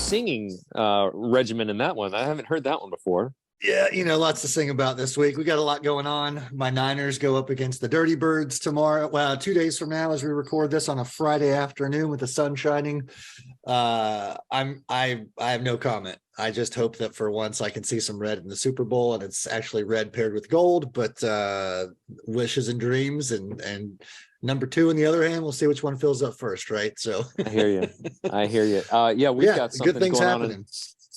singing regimen in that one. I haven't heard that one before. Yeah, lots to sing about this week. We got a lot going on. My Niners go up against the Dirty Birds tomorrow. Well, 2 days from now, as we record this on a Friday afternoon with the sun shining. I have no comment. I just hope that for once I can see some red in the Super Bowl, and it's actually red paired with gold. But wishes and dreams, and number two, on the other hand, we'll see which one fills up first, right? So I hear you. Yeah, we've got something good things going happening.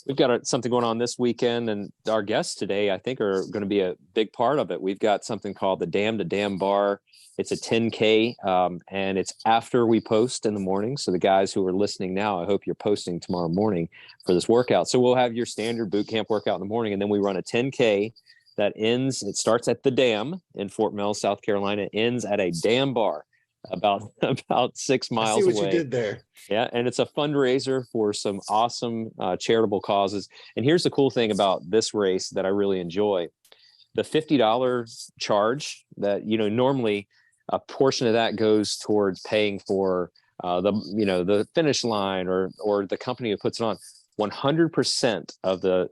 We've got something going on this weekend, and our guests today, I think, are going to be a big part of it. We've got something called the Dam to Dam Bar. It's a 10K, and it's after we post in the morning. So the guys who are listening now, I hope you're posting tomorrow morning for this workout. So we'll have your standard boot camp workout in the morning, and then we run a 10K that ends. It starts at the Dam in Fort Mill, South Carolina, ends at a dam bar about 6 miles I see what away. you did there. Yeah, and it's a fundraiser for some awesome charitable causes. And here's the cool thing about this race that I really enjoy. The $50 charge that, normally a portion of that goes towards paying for the finish line or the company who puts it on. 100% of the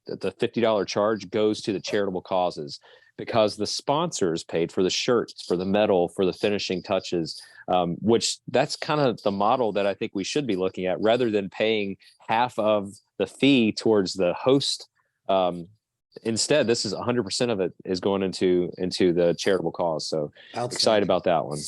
$50 charge goes to the charitable causes, because the sponsors paid for the shirts, for the medal, for the finishing touches, which that's kind of the model that I think we should be looking at, rather than paying half of the fee towards the host. Instead, this is 100% of it is going into the charitable cause. So excited about that one.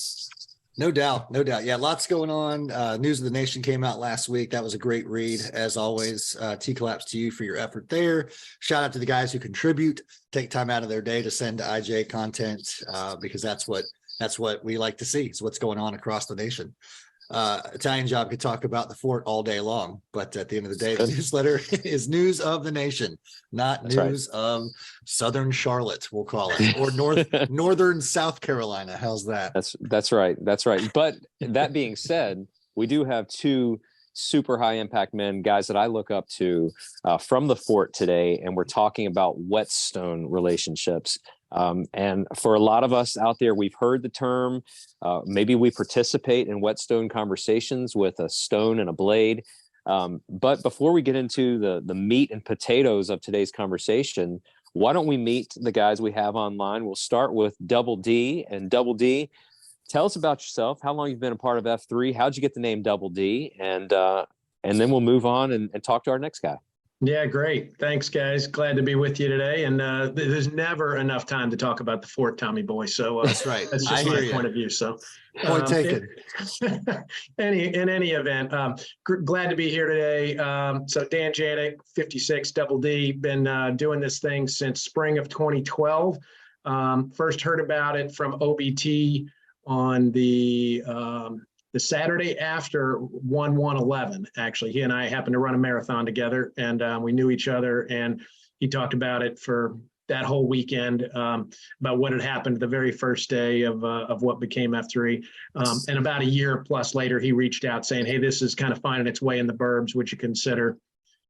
No doubt. Yeah, lots going on. News of the Nation came out last week. That was a great read, as always. T-claps to you for your effort there. Shout out to the guys who contribute, take time out of their day to send IJ content, because that's what we like to see. It's what's going on across the nation. Italian Job could talk about the fort all day long, but at the end of the day, the newsletter is news of the nation, not news of Southern Charlotte, we'll call it, or Northern South Carolina. How's that? That's right. But that being said, we do have two super high impact men, guys that I look up to from the fort today, and we're talking about Whetstone relationships. And for a lot of us out there, we've heard the term. Maybe we participate in Whetstone conversations with a stone and a blade. But before we get into the meat and potatoes of today's conversation, why don't we meet the guys we have online? We'll start with Double D. And Double D, tell us about yourself, how long you've been a part of F3, how'd you get the name Double D? And then we'll move on and talk to our next guy. Yeah, great. Thanks, guys. Glad to be with you today. And there's never enough time to talk about the fort, Tommy Boy. So that's right. That's just my point of view. So point taken. In any event, glad to be here today. So Dan Janik, 56, Double D, been doing this thing since spring of 2012. First heard about it from OBT on the Saturday after 1/1/11. Actually, he and I happened to run a marathon together, and we knew each other. And he talked about it for that whole weekend, about what had happened the very first day of what became F3. And about a year plus later, he reached out saying, "Hey, this is kind of finding its way in the burbs. Would you consider,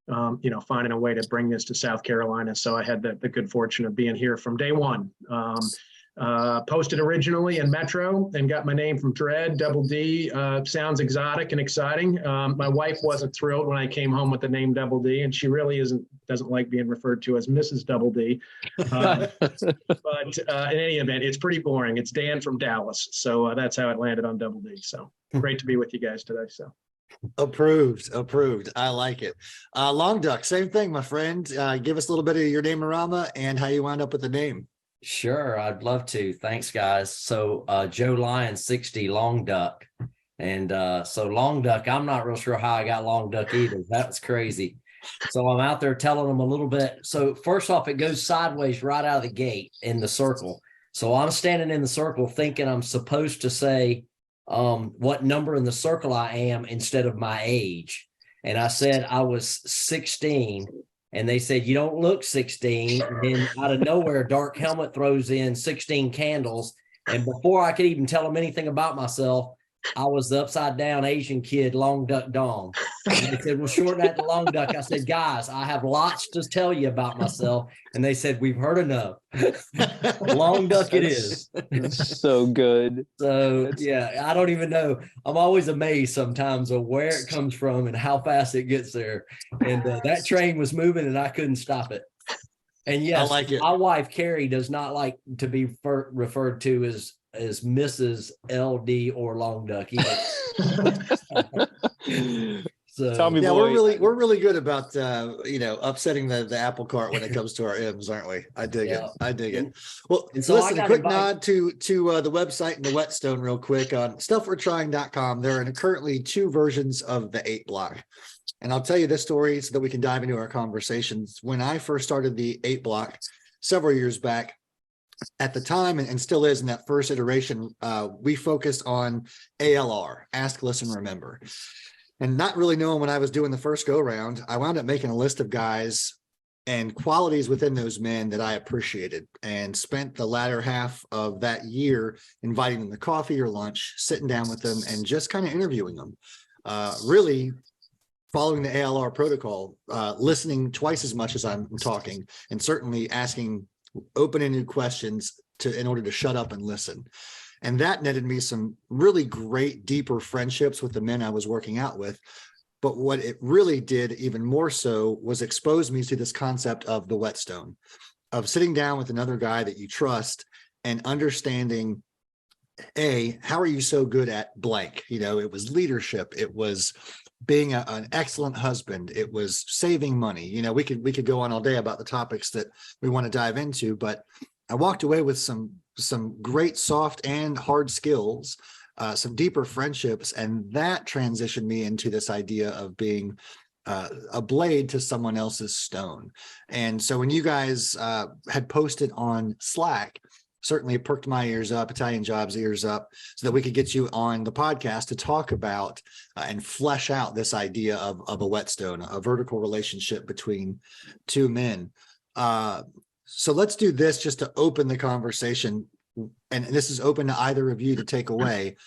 finding a way to bring this to South Carolina?" So I had the good fortune of being here from day one. Posted originally in Metro and got my name from Dread. Double D sounds exotic and exciting. My wife wasn't thrilled when I came home with the name Double D, and she really doesn't like being referred to as Mrs. Double D. But in any event, it's pretty boring. It's Dan from Dallas, so that's how it landed on Double D. So great to be with you guys today. So approved. I like it. Long Duck, same thing, my friend. Give us a little bit of your name-a-rama and how you wound up with the name. Sure, I'd love to. Thanks, guys. So Joe Lyon, 60, Long Duck. And so Long Duck, I'm not real sure how I got Long Duck either. That's crazy. So I'm out there telling them a little bit. So first off, it goes sideways right out of the gate in the circle. So I'm standing in the circle thinking I'm supposed to say what number in the circle I am instead of my age. And I said I was 16. And they said, "You don't look 16. And then out of nowhere, Dark Helmet throws in 16 candles. And before I could even tell them anything about myself, I was the upside down Asian kid, Long Duck Dong. And they said, well, shorten that to long duck. I said, guys, I have lots to tell you about myself. And they said, we've heard enough. Long duck it is. It's so good. So yeah, I don't even know. I'm always amazed sometimes of where it comes from and how fast it gets there. And that train was moving and I couldn't stop it. And yes, I like it. My wife, Carrie, does not like to be referred to as Mrs. LD or Long Duck either. So Tommy Yeah, boy, we're really good about upsetting the apple cart when it comes to our M's, aren't we? I dig it. I dig it. Well, and so listen, I a quick got nod to the website and the Whetstone real quick on stuffwe'retrying.com. There are currently 2 versions of the 8 block. And I'll tell you this story so that we can dive into our conversations. When I first started the 8 block several years back, at the time, and still is in that first iteration, we focused on ALR, ask, listen, remember. And not really knowing what I was doing the first go round, I wound up making a list of guys and qualities within those men that I appreciated, and spent the latter half of that year inviting them to coffee or lunch, sitting down with them and just kind of interviewing them. Really following the ALR protocol, listening twice as much as I'm talking, and certainly asking open-ended questions in order to shut up and listen. And that netted me some really great, deeper friendships with the men I was working out with. But what it really did even more so was expose me to this concept of the Whetstone, of sitting down with another guy that you trust and understanding, how are you so good at blank? It was leadership. It was being an excellent husband. It was saving money. We could go on all day about the topics that we want to dive into, but I walked away with some great soft and hard skills, some deeper friendships, and that transitioned me into this idea of being a blade to someone else's stone. And so when you guys had posted on Slack, certainly it perked my ears up, Italian Jobs ears up, so that we could get you on the podcast to talk about and flesh out this idea of a Whetstone, a vertical relationship between 2 men. So let's do this just to open the conversation. And this is open to either of you to take away.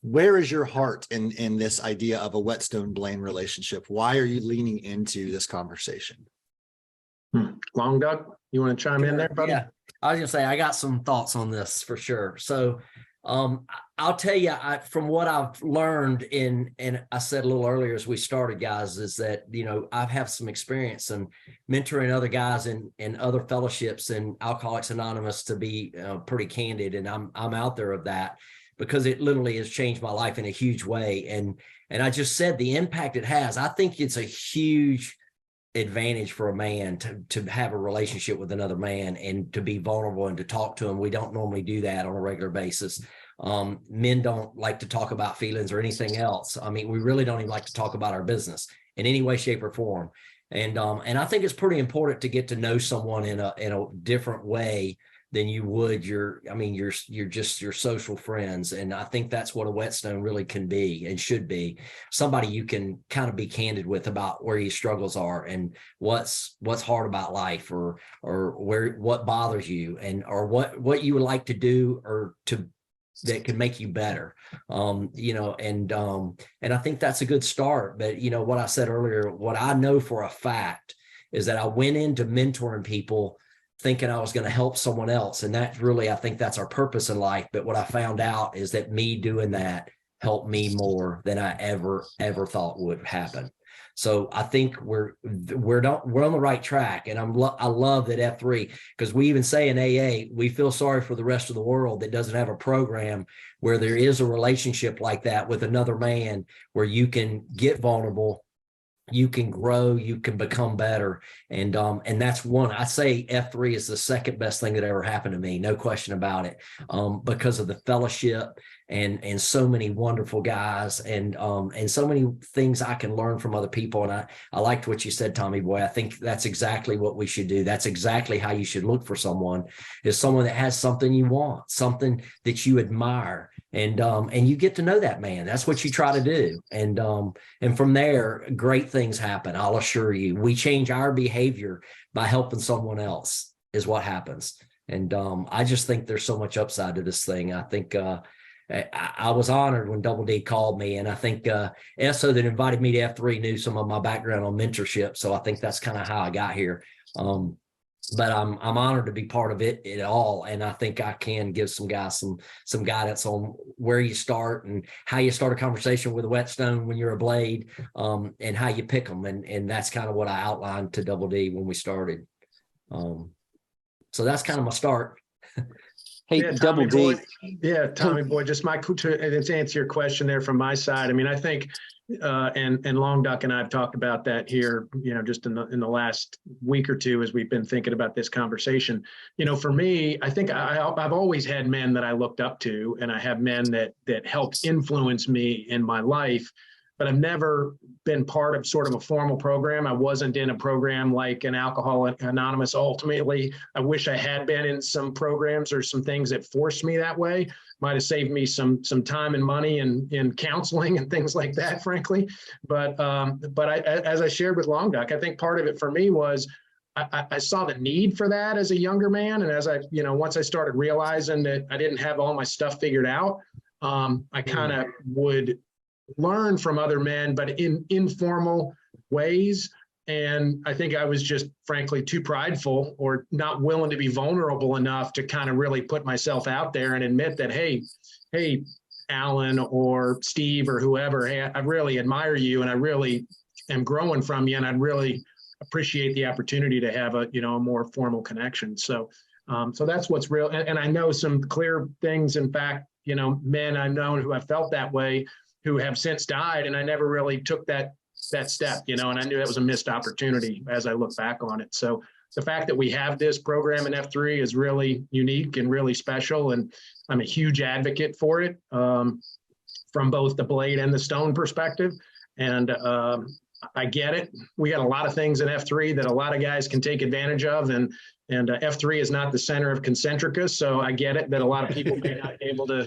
Where is your heart in this idea of a Whetstone Blaine relationship? Why are you leaning into this conversation? Long Duck, you want to chime in there, buddy? Yeah, I was gonna say I got some thoughts on this for sure. So I'll tell you, from what I've learned and I said a little earlier as we started, guys, is that, I have some experience in mentoring other guys in other fellowships and Alcoholics Anonymous, to be pretty candid. And I'm out there of that because it literally has changed my life in a huge way. And I just said the impact it has. I think it's a huge advantage for a man to have a relationship with another man and to be vulnerable and to talk to him. We don't normally do that on a regular basis. Men don't like to talk about feelings or anything else. I mean, we really don't even like to talk about our business in any way, shape, or form. And I think it's pretty important to get to know someone in a different way than you would your social friends. And I think that's what a Whetstone really can be and should be. Somebody you can kind of be candid with about where your struggles are and what's hard about life, or what bothers you, and or what you would like to do or to that could make you better. And I think that's a good start. But what I said earlier, what I know for a fact is that I went into mentoring people thinking I was going to help someone else. And that's really, I think that's our purpose in life. But what I found out is that me doing that helped me more than I ever thought would happen. So I think we're on the right track. And I love that F3, because we even say in AA, we feel sorry for the rest of the world that doesn't have a program where there is a relationship like that with another man, where you can get vulnerable, you can grow, you can become better. And that's one, I say F3 is the second best thing that ever happened to me. No question about it. Because of the fellowship and so many wonderful guys and so many things I can learn from other people. And I liked what you said, Tommy Boy. I think that's exactly what we should do. That's exactly how you should look for someone, is someone that has something you want, something that you admire. And you get to know that man. That's what you try to do. And from there, great things happen. I'll assure you, we change our behavior by helping someone else is what happens. And I just think there's so much upside to this thing. I think I was honored when Double D called me, and I think Esso that invited me to F3 knew some of my background on mentorship, so I think that's kind of how I got here. But I'm honored to be part of it all, and I think I can give some guys some guidance on where you start and how you start a conversation with a whetstone when you're a blade, and how you pick them, and that's kind of what I outlined to Double D when we started. So that's kind of my start. Hey, Yeah, Double D. Boy. Yeah, Tommy Boy, just to answer your question there from my side. I mean, I think, and Long Duck and I have talked about that here, just in the last week or two as we've been thinking about this conversation. For me, I think I've always had men that I looked up to, and I have men that helped influence me in my life. But I've never been part of sort of a formal program. I wasn't in a program like an Alcoholics Anonymous. Ultimately, I wish I had been in some programs or some things that forced me that way. Might have saved me some time and money in counseling and things like that, frankly. But as I shared with Long Duck, I think part of it for me was I saw the need for that as a younger man. And as once I started realizing that I didn't have all my stuff figured out, I kind of would learn from other men, but in informal ways. And I think I was just frankly too prideful or not willing to be vulnerable enough to kind of really put myself out there and admit that, hey, Alan or Steve or whoever, hey, I really admire you and I really am growing from you, and I'd really appreciate the opportunity to have a more formal connection. So that's what's real. And I know some clear things. In fact, men I've known who have felt that way, who have since died, and I never really took that step, and I knew that was a missed opportunity as I look back on it. So the fact that we have this program in F3 is really unique and really special, and I'm a huge advocate for it, from both the blade and the stone perspective. And I get it. We got a lot of things in F3 that a lot of guys can take advantage of, and F3 is not the center of Concentrica, so I get it that a lot of people may not be able to,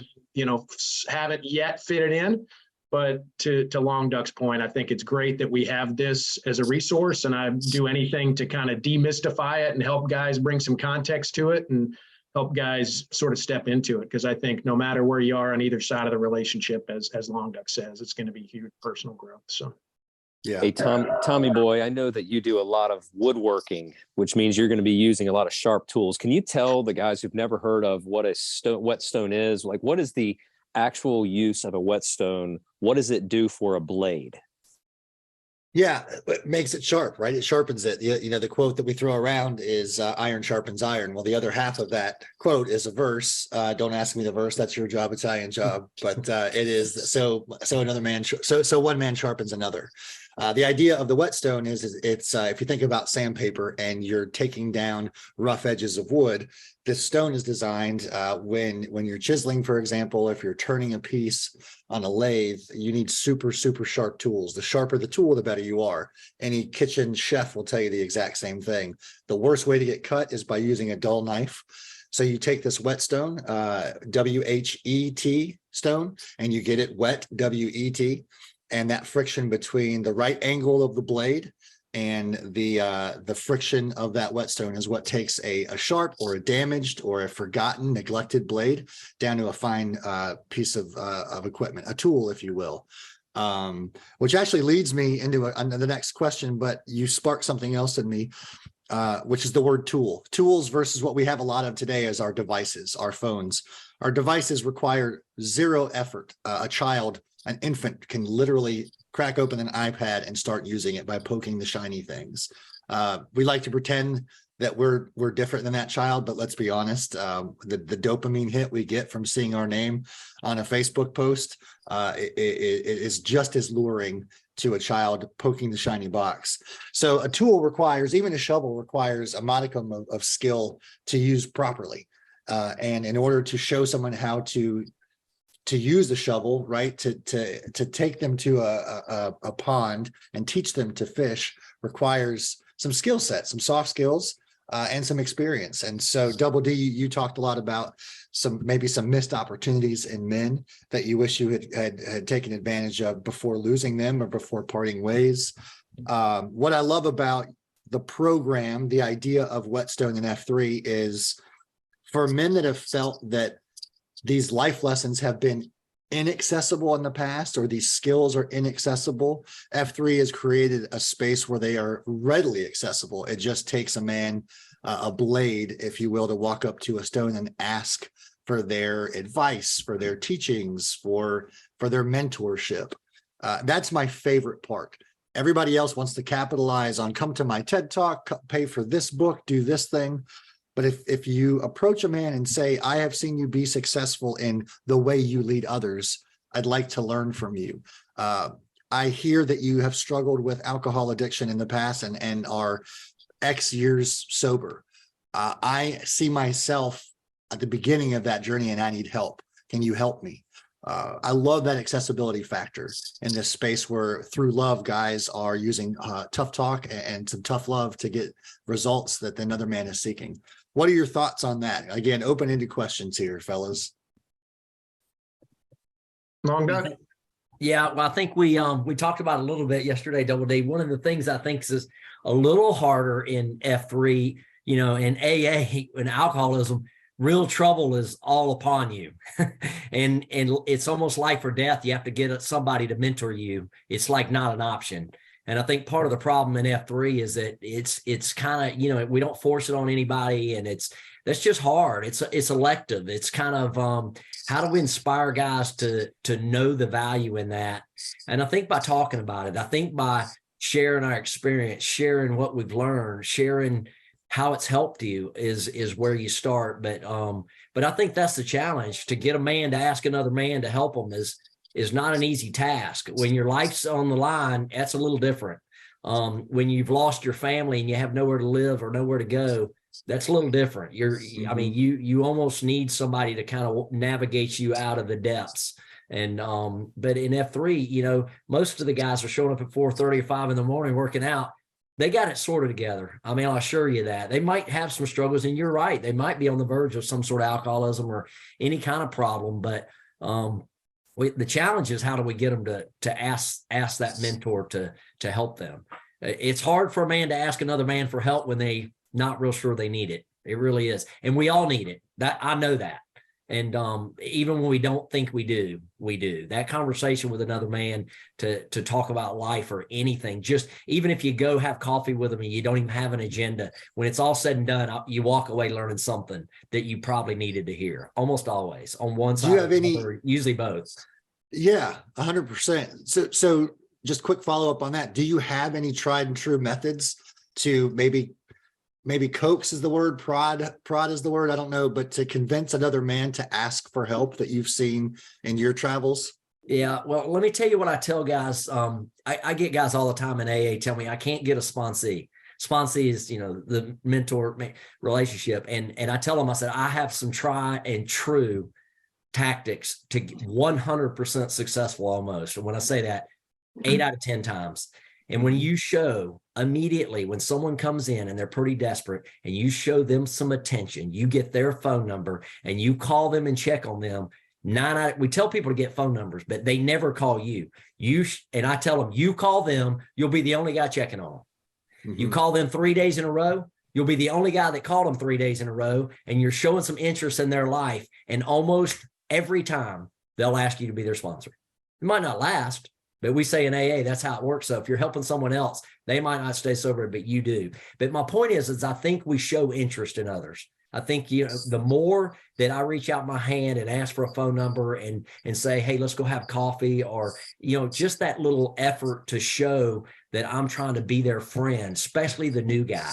have it yet fit it in. But to Long Duck's point, I think it's great that we have this as a resource, and I do anything to kind of demystify it and help guys bring some context to it and help guys sort of step into it. Because I think no matter where you are on either side of the relationship, as Long Duck says, it's going to be huge personal growth. So. Yeah. Hey, Tommy Boy, I know that you do a lot of woodworking, which means you're going to be using a lot of sharp tools. Can you tell the guys who've never heard of what a whetstone is? Like, what is the actual use of a whetstone? What does it do for a blade? Yeah, it makes it sharp, right? It sharpens it. The quote that we throw around is iron sharpens iron. Well, the other half of that quote is a verse. Don't ask me the verse. That's your job, Italian job. But it is so another man. So one man sharpens another. The idea of the whetstone is it's if you think about sandpaper and you're taking down rough edges of wood, this stone is designed when you're chiseling, for example, if you're turning a piece on a lathe, you need super, super sharp tools. The sharper the tool, the better you are. Any kitchen chef will tell you the exact same thing. The worst way to get cut is by using a dull knife. So you take this whetstone, WHET stone, and you get it wet, WET. And that friction between the right angle of the blade and the friction of that whetstone is what takes a sharp or a damaged or a forgotten, neglected blade down to a fine piece of equipment, a tool, if you will. Which actually leads me into the next question, but you sparked something else in me, which is the word tool. Tools versus what we have a lot of today as our devices, our phones. Our devices require zero effort. An infant can literally crack open an iPad and start using it by poking the shiny things. We like to pretend that we're different than that child, but let's be honest, the dopamine hit we get from seeing our name on a Facebook post it is just as luring to a child poking the shiny box. So a tool requires, even a shovel requires a modicum of skill to use properly. And in order to show someone how to use the shovel, right, to take them to a pond and teach them to fish requires some skill sets, some soft skills, and some experience. And so Double D, you talked a lot about maybe some missed opportunities in men that you wish you had taken advantage of before losing them or before parting ways. What I love about the program, the idea of Whetstone and F3 is for men that have felt that these life lessons have been inaccessible in the past, or these skills are inaccessible, F3 has created a space where they are readily accessible. It just takes a man, a blade, if you will, to walk up to a stone and ask for their advice, for their teachings, for their mentorship. That's my favorite part. Everybody else wants to capitalize on, come to my TED Talk, pay for this book, do this thing. But if you approach a man and say, I have seen you be successful in the way you lead others, I'd like to learn from you. I hear that you have struggled with alcohol addiction in the past and are X years sober. I see myself at the beginning of that journey and I need help. Can you help me? I love that accessibility factor in this space where through love, guys are using tough talk and some tough love to get results that another man is seeking. What are your thoughts on that? Again, open-ended questions here, fellas. Long Duck? Yeah, well, I think we talked about it a little bit yesterday, Double D. One of the things I think is a little harder in F3, in AA and alcoholism, real trouble is all upon you. and it's almost life or death. You have to get somebody to mentor you. It's like not an option. And I think part of the problem in F3 is that it's kind of, we don't force it on anybody, and that's just hard. It's elective. It's kind of how do we inspire guys to know the value in that? And I think by talking about it, I think by sharing our experience, sharing what we've learned, sharing how it's helped you is where you start. But I think that's the challenge, to get a man to ask another man to help him is not an easy task. When your life's on the line, that's a little different. When you've lost your family and you have nowhere to live or nowhere to go, that's a little different. I mean, you almost need somebody to kind of navigate you out of the depths. And but in F3, most of the guys are showing up at 4:30 or 5 in the morning working out. They got it sorted together. I mean, I'll assure you that. They might have some struggles, and you're right. They might be on the verge of some sort of alcoholism or any kind of problem, but the challenge is, how do we get them to ask that mentor to help them? It's hard for a man to ask another man for help when they not real sure they need it. It really is. And we all need it. That I know that. And even when we don't think we do, that conversation with another man to talk about life or anything. Just even if you go have coffee with them and you don't even have an agenda, when it's all said and done, you walk away learning something that you probably needed to hear. Almost always on one side. Do you have any? Usually both. Yeah, 100%. So just quick follow up on that. Do you have any tried and true methods to maybe coax is the word, prod is the word, I don't know, but to convince another man to ask for help that you've seen in your travels? Yeah, well, let me tell you what I tell guys. I get guys all the time in AA tell me I can't get a sponsee. Sponsee is, the mentor relationship. And I tell them, I said, I have some try and true tactics to 100% successful almost. And when I say that, 8 out of 10 times. And when you show immediately, when someone comes in and they're pretty desperate and you show them some attention, you get their phone number and you call them and check on them. We tell people to get phone numbers, but they never call you. And I tell them, you call them, you'll be the only guy checking on them. You call them 3 days in a row, you'll be the only guy that called them 3 days in a row, and you're showing some interest in their life. And almost every time they'll ask you to be their sponsor. It might not last, but we say in AA, that's how it works. So if you're helping someone else, they might not stay sober, but you do. But my point is I think we show interest in others. I think, the more that I reach out my hand and ask for a phone number and say, hey, let's go have coffee, or, just that little effort to show that I'm trying to be their friend, especially the new guy,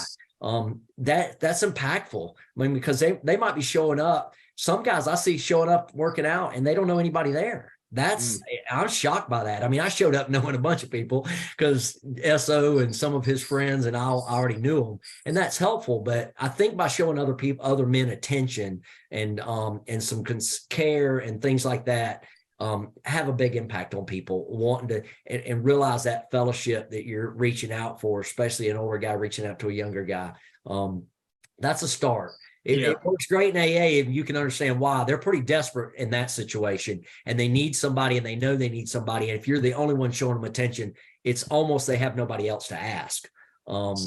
that's impactful. I mean, because they might be showing up. Some guys I see showing up working out and they don't know anybody there. I'm shocked by that. I mean, I showed up knowing a bunch of people because SO and some of his friends, and I already knew them, and that's helpful. But I think by showing other men attention and some care and things like that, have a big impact on people wanting to and realize that fellowship that you're reaching out for, especially an older guy reaching out to a younger guy. That's a start. It works great in AA, and you can understand why. They're pretty desperate in that situation, and they need somebody, and they know they need somebody. And if you're the only one showing them attention, it's almost they have nobody else to ask. And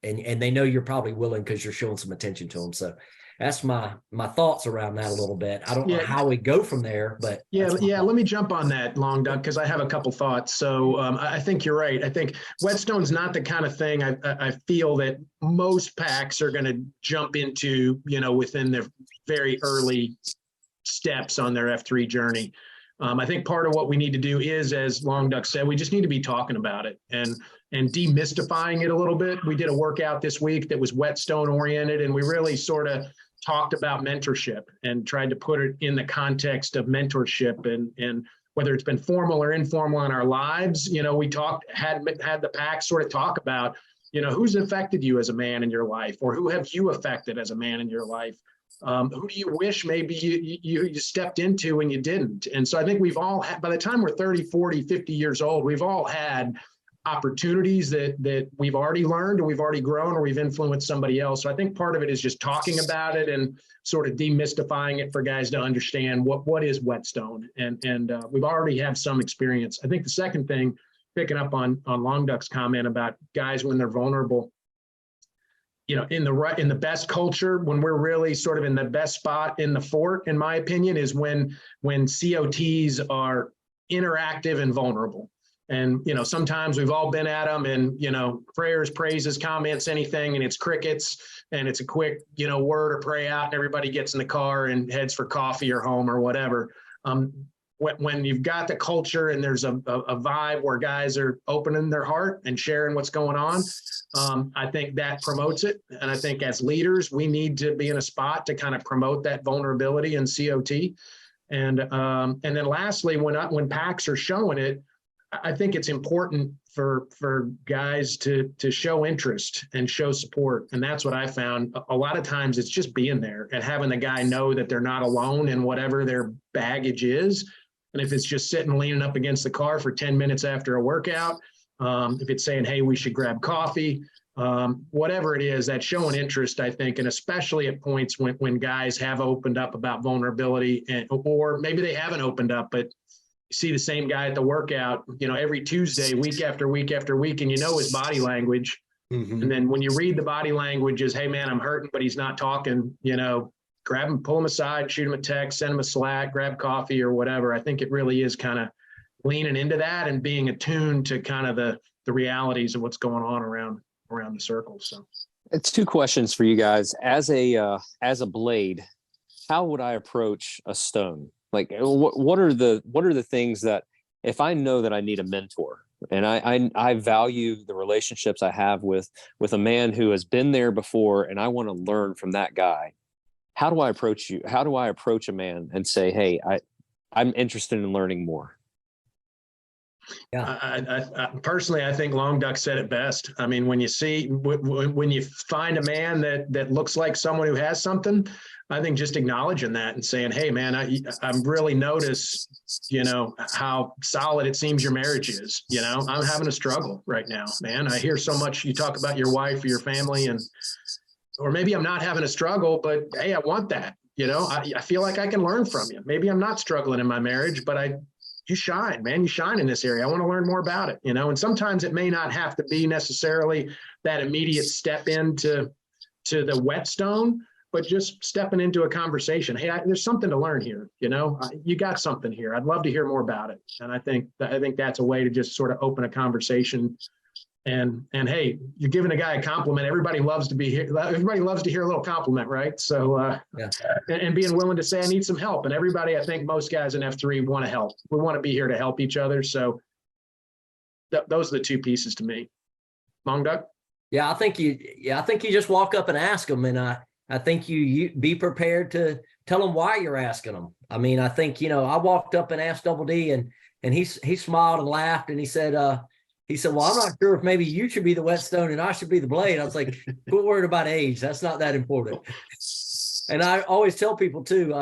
they know you're probably willing because you're showing some attention to them. So that's my thoughts around that a little bit. I don't know Yeah. how we go from there, but Yeah, that's my yeah. thought. Let me jump on that, Long Duck, because I have a couple thoughts. So I think you're right. I think Whetstone's not the kind of thing I feel that most packs are going to jump into, within their very early steps on their F3 journey. I think part of what we need to do is, as Long Duck said, we just need to be talking about it and demystifying it a little bit. We did a workout this week that was Whetstone oriented, and we really sort of talked about mentorship and tried to put it in the context of mentorship and whether it's been formal or informal in our lives. We had the pack sort of talk about, who's affected you as a man in your life, or who have you affected as a man in your life? Who do you wish maybe you stepped into and you didn't? And so I think we've all had, by the time we're 30, 40, 50 years old, we've all had opportunities that we've already learned, or we've already grown, or we've influenced somebody else. So I think part of it is just talking about it and sort of demystifying it for guys to understand what is Whetstone. And we've already have some experience. I think the second thing, picking up on Long Duck's comment about guys when they're vulnerable, in the best culture, when we're really sort of in the best spot in the fort, in my opinion, is when COTs are interactive and vulnerable. And, sometimes we've all been at them and, prayers, praises, comments, anything, and it's crickets, and it's a quick, word or pray out, and everybody gets in the car and heads for coffee or home or whatever. When you've got the culture and there's a vibe where guys are opening their heart and sharing what's going on, I think that promotes it. And I think as leaders, we need to be in a spot to kind of promote that vulnerability in COT. And then lastly, when packs are showing it, I think it's important for guys to show interest and show support. And that's what I found. A lot of times it's just being there and having the guy know that they're not alone in whatever their baggage is. And if it's just sitting leaning up against the car for 10 minutes after a workout, if it's saying, hey, we should grab coffee, whatever it is, that's showing interest, I think, and especially at points when guys have opened up about vulnerability, or maybe they haven't opened up, but see the same guy at the workout, every Tuesday, week after week after week, and his body language. Mm-hmm. And then when you read the body language is, hey man, I'm hurting, but he's not talking, grab him, pull him aside, shoot him a text, send him a Slack, grab coffee or whatever. I think it really is kind of leaning into that and being attuned to kind of the realities of what's going on around the circle. So it's two questions for you guys. As a blade, how would I approach a stone? Like, what are the things that, if I know that I need a mentor and I value the relationships I have with a man who has been there before, and I want to learn from that guy, how do I approach you? How do I approach a man and say, hey, I'm interested in learning more? Yeah, I personally, I think Long Duck said it best. I mean, when you find a man that looks like someone who has something, I think just acknowledging that and saying, hey man, I'm really notice, how solid it seems your marriage is. I'm having a struggle right now, man. I hear so much you talk about your wife or your family, or maybe I'm not having a struggle, but hey, I want that. I feel like I can learn from you. Maybe I'm not struggling in my marriage, but you shine, man. You shine in this area. I want to learn more about it, and sometimes it may not have to be necessarily that immediate step into the Whetstone, but just stepping into a conversation. Hey, there's something to learn here. You got something here. I'd love to hear more about it. And I think that's a way to just sort of open a conversation. And hey, you're giving a guy a compliment. Everybody loves to be here. Everybody loves to hear a little compliment, right? So, and being willing to say, I need some help. And everybody, I think most guys in F3 want to help. We want to be here to help each other. So those are the two pieces to me. Long Duck? Yeah, I think you just walk up and ask them. And I think you be prepared to tell them why you're asking them. I mean, I think, I walked up and asked Double D, and he smiled and laughed, and he said, well, I'm not sure if maybe you should be the Whetstone and I should be the blade. I was like, quit worried about age. That's not that important. And I always tell people too,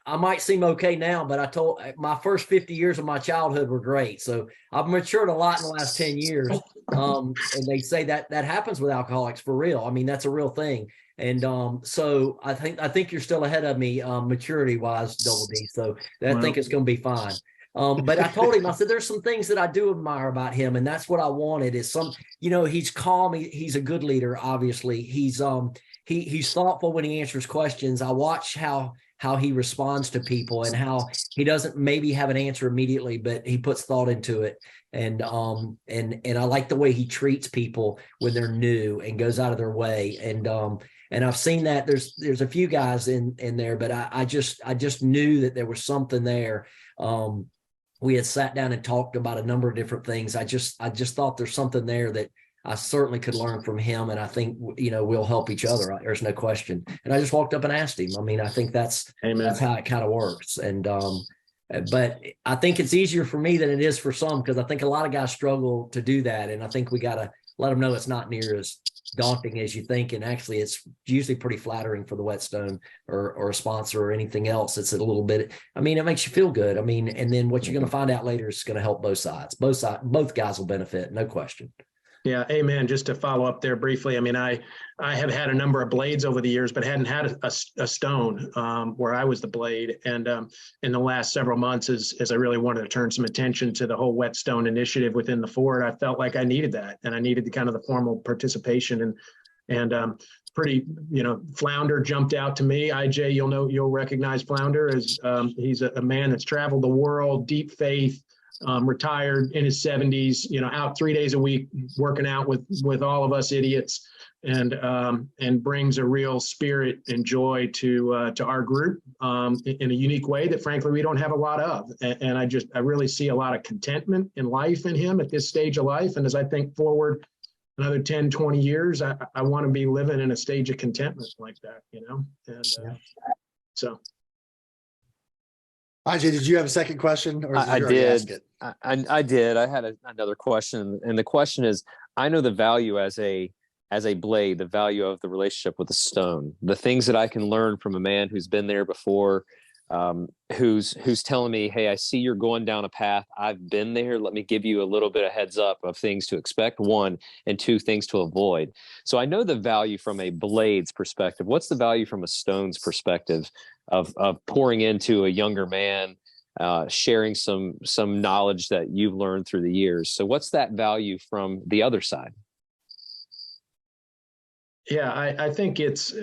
I might seem okay now, but my first 50 years of my childhood were great. So I've matured a lot in the last 10 years. And they say that happens with alcoholics for real. I mean, that's a real thing. And so I think you're still ahead of me maturity wise, Double D. So I think it's going to be fine. But I told him, I said, there's some things that I do admire about him. And that's what I wanted is he's calm. He's a good leader. Obviously he's thoughtful when he answers questions. I watch how he responds to people and how he doesn't maybe have an answer immediately, but he puts thought into it. And I like the way he treats people when they're new and goes out of their way. And I've seen that there's a few guys in there, but I just knew that there was something there. We had sat down and talked about a number of different things. I just thought there's something there that I certainly could learn from him. And I think, we'll help each other. There's no question. And I just walked up and asked him. I mean, I think that's how it kind of works. And, but I think it's easier for me than it is for some, because I think a lot of guys struggle to do that. And I think we got to let them know it's not near as daunting as you think. And actually, it's usually pretty flattering for the Whetstone or a sponsor or anything else. It's a little bit, I mean, it makes you feel good. I mean, and then what you're going to find out later is going to help both sides. Both guys will benefit, no question. Yeah, amen. Just to follow up there briefly, I mean, I have had a number of blades over the years, but hadn't had a stone where I was the blade. And in the last several months, as I really wanted to turn some attention to the whole Whetstone initiative within the Ford, I felt like I needed that, and I needed the kind of the formal participation. And pretty, Flounder jumped out to me. IJ, you'll recognize Flounder as he's a man that's traveled the world, deep faith. Retired in his 70s, out 3 days a week, working out with all of us idiots, and brings a real spirit and joy to our group in a unique way that frankly we don't have a lot of. And I really see a lot of contentment in life in him at this stage of life. And as I think forward another 10, 20 years, I want to be living in a stage of contentment like that, and so. Ajay, did you have a second question? Or I did. I did. I had another question, and the question is: I know the value as a blade, the value of the relationship with the stone, the things that I can learn from a man who's been there before, who's telling me, "Hey, I see you're going down a path. I've been there. Let me give you a little bit of heads up of things to expect. One, and two, things to avoid." So I know the value from a blade's perspective. What's the value from a stone's perspective of pouring into a younger man, sharing some knowledge that you've learned through the years? So what's that value from the other side? Yeah, I think it's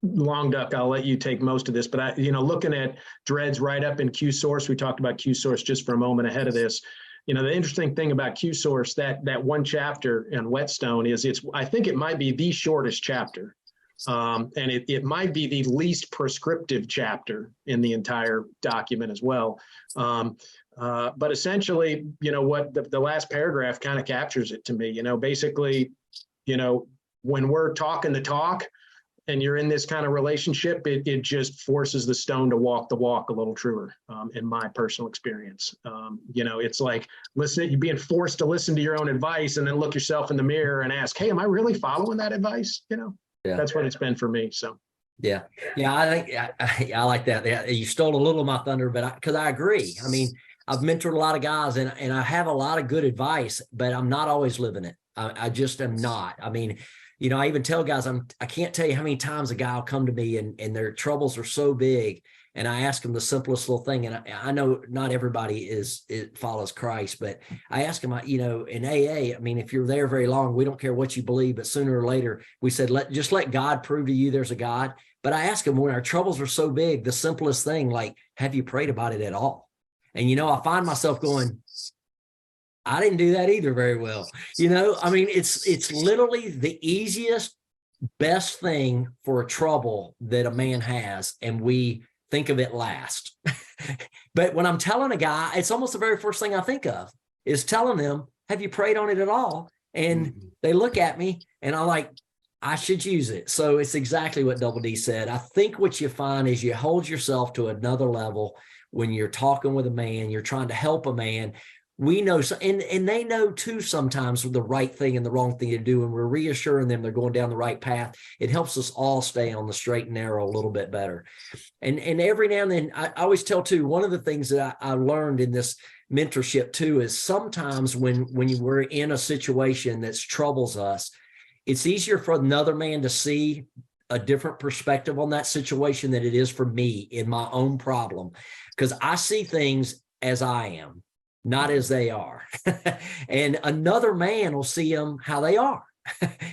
Long Duck. I'll let you take most of this, but looking at Dreads right up in Q Source, we talked about Q Source just for a moment ahead of this. The interesting thing about Q Source, that one chapter in Whetstone is I think it might be the shortest chapter. And it might be the least prescriptive chapter in the entire document as well. But essentially, what the last paragraph kind of captures it to me. Basically, when we're talking the talk and you're in this kind of relationship, it just forces the stone to walk the walk a little truer, in my personal experience. It's like you're being forced to listen to your own advice and then look yourself in the mirror and ask, hey, am I really following that advice? Yeah. That's what it's been for me. So, yeah, I think I like that. Yeah, you stole a little of my thunder, but because I agree. I mean, I've mentored a lot of guys, and I have a lot of good advice, but I'm not always living it. I just am not. I mean, I even tell guys I can't tell you how many times a guy will come to me and their troubles are so big, and I ask them the simplest little thing. And I know not everybody follows Christ, but I ask them, in AA, I mean, if you're there very long, we don't care what you believe, but sooner or later, we said, just let God prove to you there's a God. But I ask them, when our troubles are so big, the simplest thing, like, have you prayed about it at all? And, I find myself going, I didn't do that either very well. I mean, it's literally the easiest, best thing for a trouble that a man has. And we think of it last. But when I'm telling a guy, it's almost the very first thing I think of is telling them, have you prayed on it at all? And they look at me and I'm like, I should use it. So it's exactly what Double D said. I think what you find is you hold yourself to another level when you're talking with a man, you're trying to help a man. We know, and they know too sometimes the right thing and the wrong thing to do, and we're reassuring them they're going down the right path. It helps us all stay on the straight and narrow a little bit better. And every now and then, I always tell too, one of the things that I learned in this mentorship too is sometimes when we're in a situation that troubles us, it's easier for another man to see a different perspective on that situation than it is for me in my own problem, because I see things as I am, not as they are. And another man will see them how they are.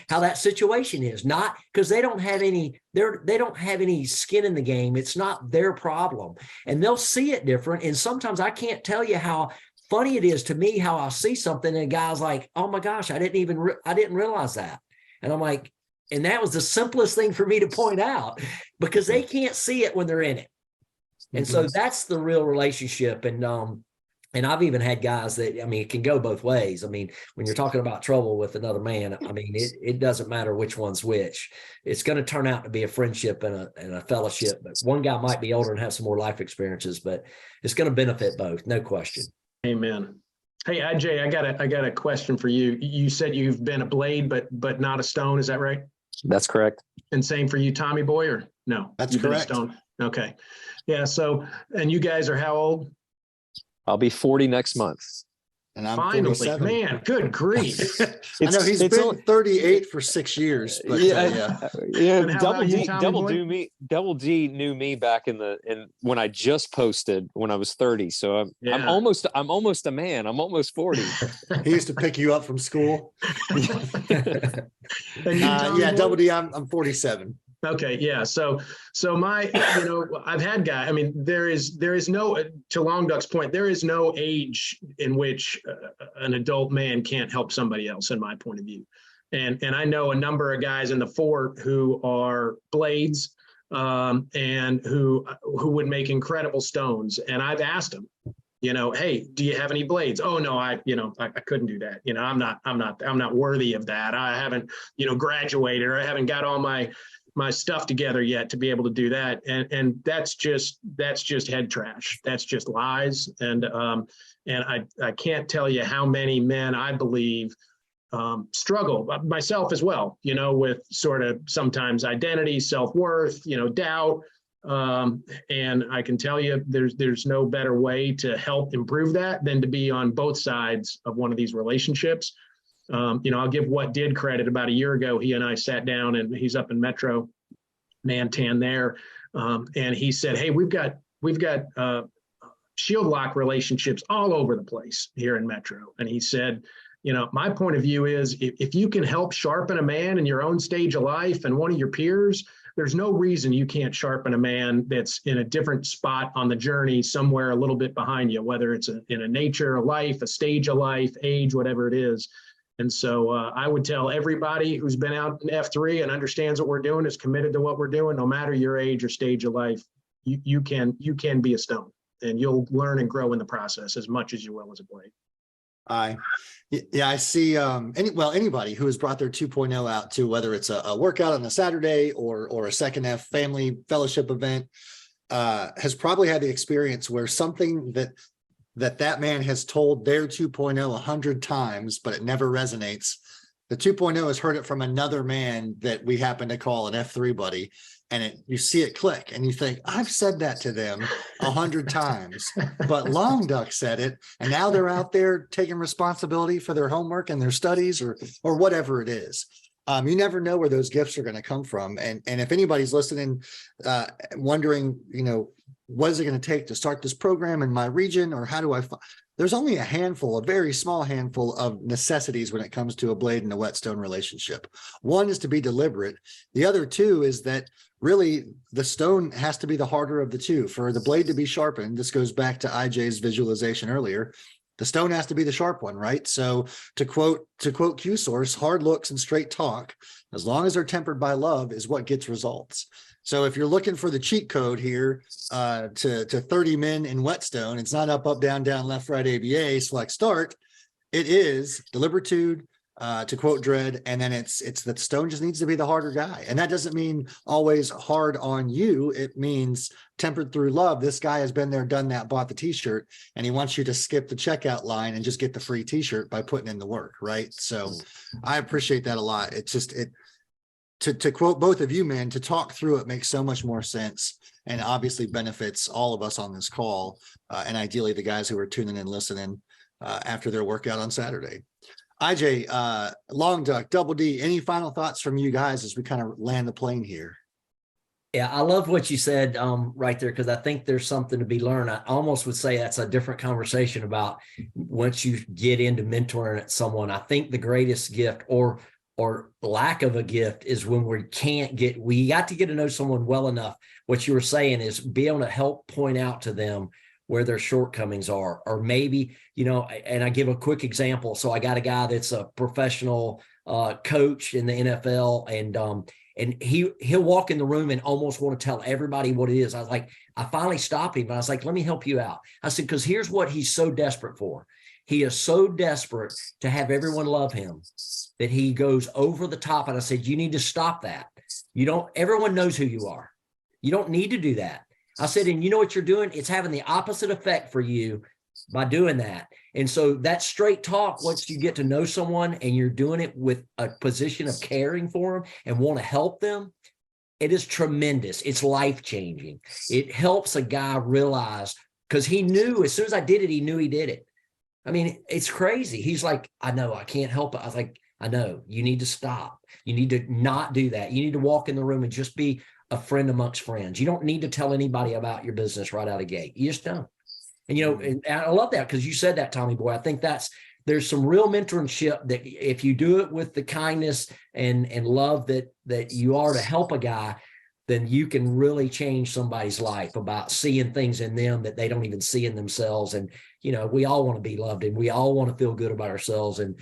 how that situation is, not because they don't have any, they don't have any skin in the game. It's not their problem, and they'll see it different. And sometimes I can't tell you how funny it is to me how I see something and a guy's like, oh my gosh, I didn't realize that. And I'm like, and that was the simplest thing for me to point out because they can't see it when they're in it. And so that's the real relationship. And I've even had guys that, I mean, it can go both ways. I mean, when you're talking about trouble with another man, I mean, it doesn't matter which one's which. It's going to turn out to be a friendship and a fellowship. But one guy might be older and have some more life experiences, but it's going to benefit both, no question. Amen. Hey, IJ, I got a question for you. You said you've been a blade, but not a stone. Is that right? That's correct. And same for you, Tommy Boy, or no? That's You've correct. Been a stone. Okay. Yeah. So, and you guys are how old? I'll be 40 next month. And I'm Finally, 47. man, good grief. I know he's been only- 38 for 6 years. But, yeah. And how Double about you, D, Tommy Double D knew me back in when I just posted when I was 30. So I'm Yeah. almost a man. I'm almost 40. he used to pick you up from school. And you, Tommy Yeah, Boy? Double D, I'm 47. Okay, yeah. So my, I've had guys. I mean, there is no, to Long Duck's point, there is no age in which an adult man can't help somebody else, in my point of view. And I know a number of guys in the fort who are blades, and who would make incredible stones. And I've asked them, hey, do you have any blades? Oh no, I couldn't do that. I'm not worthy of that. I haven't, graduated, or I haven't got all my stuff together yet to be able to do that. And that's just head trash. That's just lies. And I can't tell you how many men I believe struggle, myself as well, with sort of sometimes identity, self-worth, doubt. And I can tell you there's no better way to help improve that than to be on both sides of one of these relationships. I'll give What Did credit. About a year ago, he and I sat down, and he's up in Metro, Nantan there. And he said, hey, we've got shield lock relationships all over the place here in Metro. And he said, my point of view is if you can help sharpen a man in your own stage of life and one of your peers, there's no reason you can't sharpen a man that's in a different spot on the journey, somewhere a little bit behind you, whether it's in a nature of life, a stage of life, age, whatever it is. And so I would tell everybody who's been out in F3 and understands what we're doing, is committed to what we're doing, no matter your age or stage of life, you can be a stone, and you'll learn and grow in the process as much as you will as a blade. I see anybody who has brought their 2.0 out to, whether it's a workout on a Saturday or a second F family fellowship event, has probably had the experience where something that man has told their 2.0 100 times, but it never resonates. The 2.0 has heard it from another man that we happen to call an F3 buddy, and you see it click, and you think, I've said that to them 100 times, but Long Duck said it, and now they're out there taking responsibility for their homework and their studies or whatever it is. You never know where those gifts are going to come from. And if anybody's listening, wondering, what is it going to take to start this program in my region, or how do I there's only a very small handful of necessities when it comes to a blade and a whetstone relationship. One is to be deliberate. The other two is that really the stone has to be the harder of the two. For the blade to be sharpened, this goes back to IJ's visualization earlier, the stone has to be the sharp one, right? So to quote Q Source, hard looks and straight talk, as long as they're tempered by love, is what gets results. So if you're looking for the cheat code here to 30 men in Whetstone, it's not up, down, left, right, ABA, select, start. It is deliberitude, to quote Dredd, and then it's that stone just needs to be the harder guy. And that doesn't mean always hard on you. It means tempered through love. This guy has been there, done that, bought the t-shirt, and he wants you to skip the checkout line and just get the free t-shirt by putting in the work, right? So I appreciate that a lot. It's just, to quote both of you, man, to talk through it makes so much more sense, and obviously benefits all of us on this call, and ideally the guys who are tuning in, listening after their workout on Saturday. IJ, Long Duck, Double D, any final thoughts from you guys as we kind of land the plane here? Yeah, I love what you said right there, because I think there's something to be learned. I almost would say that's a different conversation about once you get into mentoring someone. I think the greatest gift, or or lack of a gift is when we got to get to know someone well enough. What you were saying is be able to help point out to them where their shortcomings are, or maybe, and I give a quick example. So I got a guy that's a professional coach in the NFL, and he'll walk in the room and almost want to tell everybody what it is. I finally stopped him, and I was like, let me help you out. I said, because here's what he's so desperate for. He is so desperate to have everyone love him that he goes over the top. And I said, you need to stop that. Everyone knows who you are. You don't need to do that. I said, and you know what you're doing? It's having the opposite effect for you by doing that. And so that straight talk, once you get to know someone and you're doing it with a position of caring for them and want to help them, it is tremendous. It's life-changing. It helps a guy realize, because he knew as soon as I did it, he knew he did it. I mean, it's crazy. He's like, I know, I can't help it. I was like, I know, you need to stop. You need to not do that. You need to walk in the room and just be a friend amongst friends. You don't need to tell anybody about your business right out of the gate. You just don't. And, and I love that because you said that, Tommy boy. I think there's some real mentorship that if you do it with the kindness and love that you are to help a guy, then you can really change somebody's life about seeing things in them that they don't even see in themselves. And, we all want to be loved and we all want to feel good about ourselves, and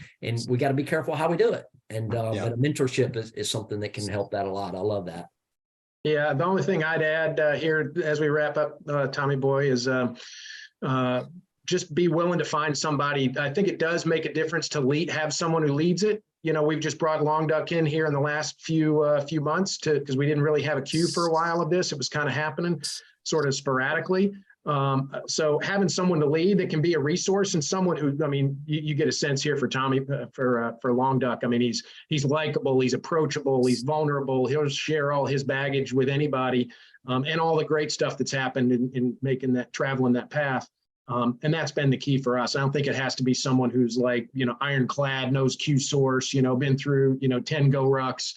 we got to be careful how we do it. And, but a mentorship is something that can help that a lot. I love that. Yeah. The only thing I'd add here as we wrap up, Tommy boy, is just be willing to find somebody. I think it does make a difference to have someone who leads it. We've just brought Long Duck in here in the last few months because we didn't really have a queue for a while of this. It was kind of happening sort of sporadically. So having someone to lead that can be a resource, and someone who, you get a sense here for Tommy, for Long Duck. I mean, he's likable, he's approachable, he's vulnerable. He'll share all his baggage with anybody, and all the great stuff that's happened in making traveling that path. And that's been the key for us. I don't think it has to be someone who's like, ironclad, knows Q source, been through, 10 go rucks.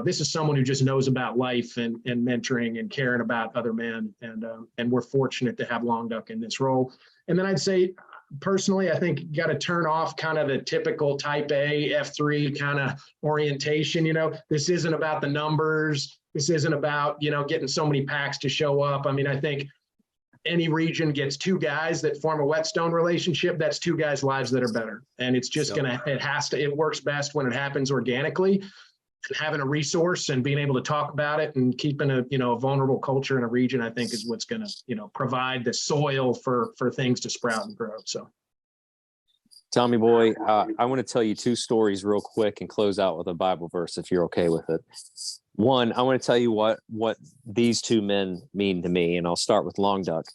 This is someone who just knows about life and mentoring and caring about other men. And we're fortunate to have Long Duck in this role. And then I'd say, personally, I think you got to turn off kind of the typical type A, F3 kind of orientation. This isn't about the numbers. This isn't about, getting so many packs to show up. I think any region gets two guys that form a Whetstone relationship, that's two guys' lives that are better. And it's just it works best when it happens organically. And having a resource and being able to talk about it and keeping a vulnerable culture in a region, I think is what's going to, provide the soil for things to sprout and grow. So. Tommy boy, I want to tell you two stories real quick and close out with a Bible verse, if you're okay with it. One, I want to tell you what these two men mean to me, and I'll start with Long Duck.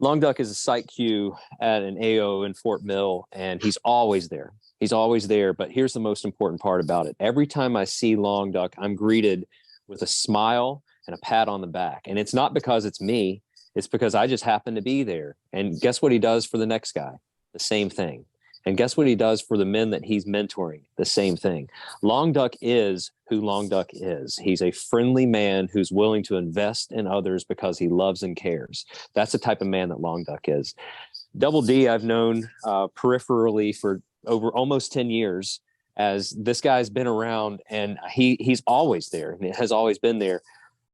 Long Duck is a site Q at an AO in Fort Mill, and he's always there. He's always there, but here's the most important part about it. Every time I see Long Duck, I'm greeted with a smile and a pat on the back. And it's not because it's me, it's because I just happen to be there. And guess what he does for the next guy? The same thing. And guess what he does for the men that he's mentoring? The same thing. Long Duck is who Long Duck is. He's a friendly man who's willing to invest in others because he loves and cares. That's the type of man that Long Duck is. Double D, I've known peripherally for over almost 10 years, as this guy's been around, and he's always there, and it has always been there.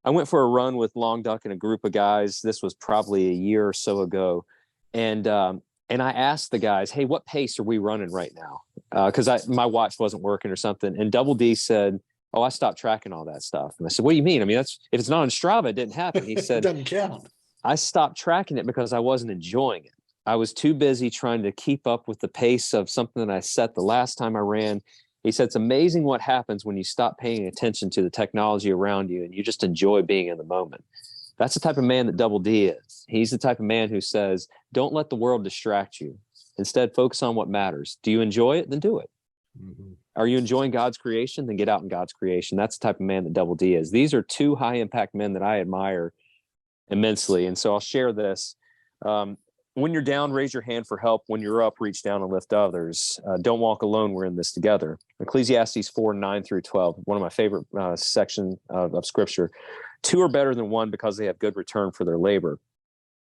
I went for a run with Long Duck and a group of guys. This was probably a year or so ago. And I asked the guys, hey, what pace are we running right now? Because my watch wasn't working or something. And Double D said, oh, I stopped tracking all that stuff. And I said, what do you mean? If it's not on Strava, it didn't happen. He said, it doesn't count. I stopped tracking it because I wasn't enjoying it. I was too busy trying to keep up with the pace of something that I set the last time I ran. He said, it's amazing what happens when you stop paying attention to the technology around you and you just enjoy being in the moment. That's the type of man that Double D is. He's the type of man who says, don't let the world distract you. Instead, focus on what matters. Do you enjoy it? Then do it. Mm-hmm. Are you enjoying God's creation? Then get out in God's creation. That's the type of man that Double D is. These are two high impact men that I admire immensely. And so I'll share this. When you're down, raise your hand for help. When you're up, reach down and lift others. Don't walk alone. We're in this together. Ecclesiastes 4:9-12, one of my favorite sections of scripture. Two are better than one because they have good return for their labor.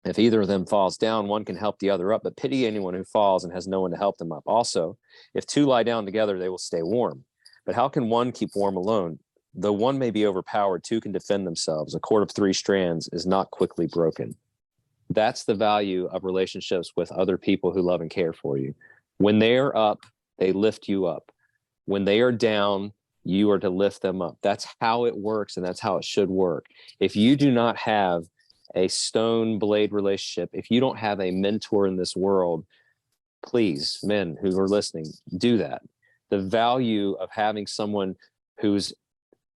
If either of them falls down, one can help the other up, but pity anyone who falls and has no one to help them up. Also, if two lie down together, they will stay warm. But how can one keep warm alone? Though one may be overpowered, two can defend themselves. A cord of three strands is not quickly broken. That's the value of relationships with other people who love and care for you. When they are up, they lift you up. When they are down, you are to lift them up. That's how it works, and that's how it should work. If you do not have a stone blade relationship, if you don't have a mentor in this world, please, men who are listening, do that. The value of having someone who's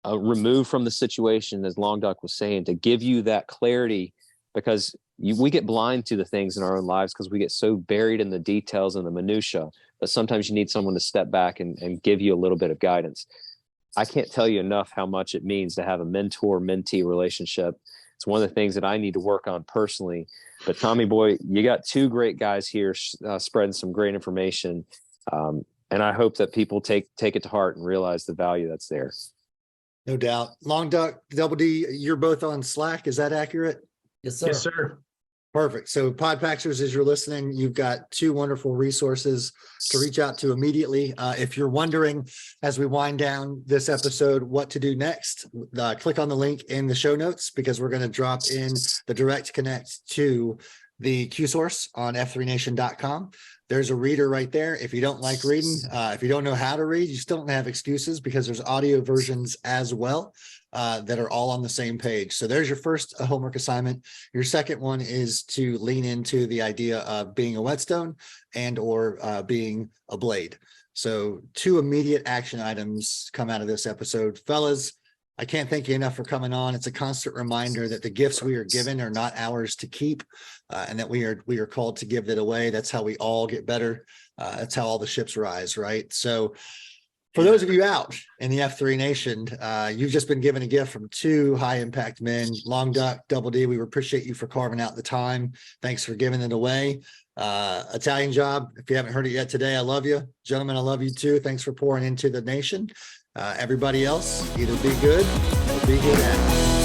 removed from the situation, as Long Duck was saying, to give you that clarity, because we get blind to the things in our own lives because we get so buried in the details and the minutia. But sometimes you need someone to step back and give you a little bit of guidance. I can't tell you enough how much it means to have a mentor-mentee relationship. It's one of the things that I need to work on personally. But Tommy boy, you got two great guys here spreading some great information. And I hope that people take it to heart and realize the value that's there. No doubt. Long Duck, Double D, you're both on Slack. Is that accurate? Yes, sir. Yes, sir. Perfect. So Podpaxers, as you're listening, you've got two wonderful resources to reach out to immediately. If you're wondering, as we wind down this episode, what to do next, click on the link in the show notes, because we're going to drop in the direct connect to the Q source on f3nation.com. There's a reader right there. If you don't like reading, if you don't know how to read, you still don't have excuses, because there's audio versions as well that are all on the same page. So there's your first homework assignment. Your second one is to lean into the idea of being a whetstone and or being a blade. So two immediate action items come out of this episode. Fellas, I can't thank you enough for coming on. It's a constant reminder that the gifts we are given are not ours to keep, and that we are called to give it away. That's how we all get better. That's how all the ships rise, right? So for those of you out in the F3 Nation, you've just been given a gift from two high impact men, Long Duck, Double D. We appreciate you for carving out the time. Thanks for giving it away. Italian Job, if you haven't heard it yet today, I love you. Gentlemen, I love you too. Thanks for pouring into the nation. Everybody else, either be good or be good at it.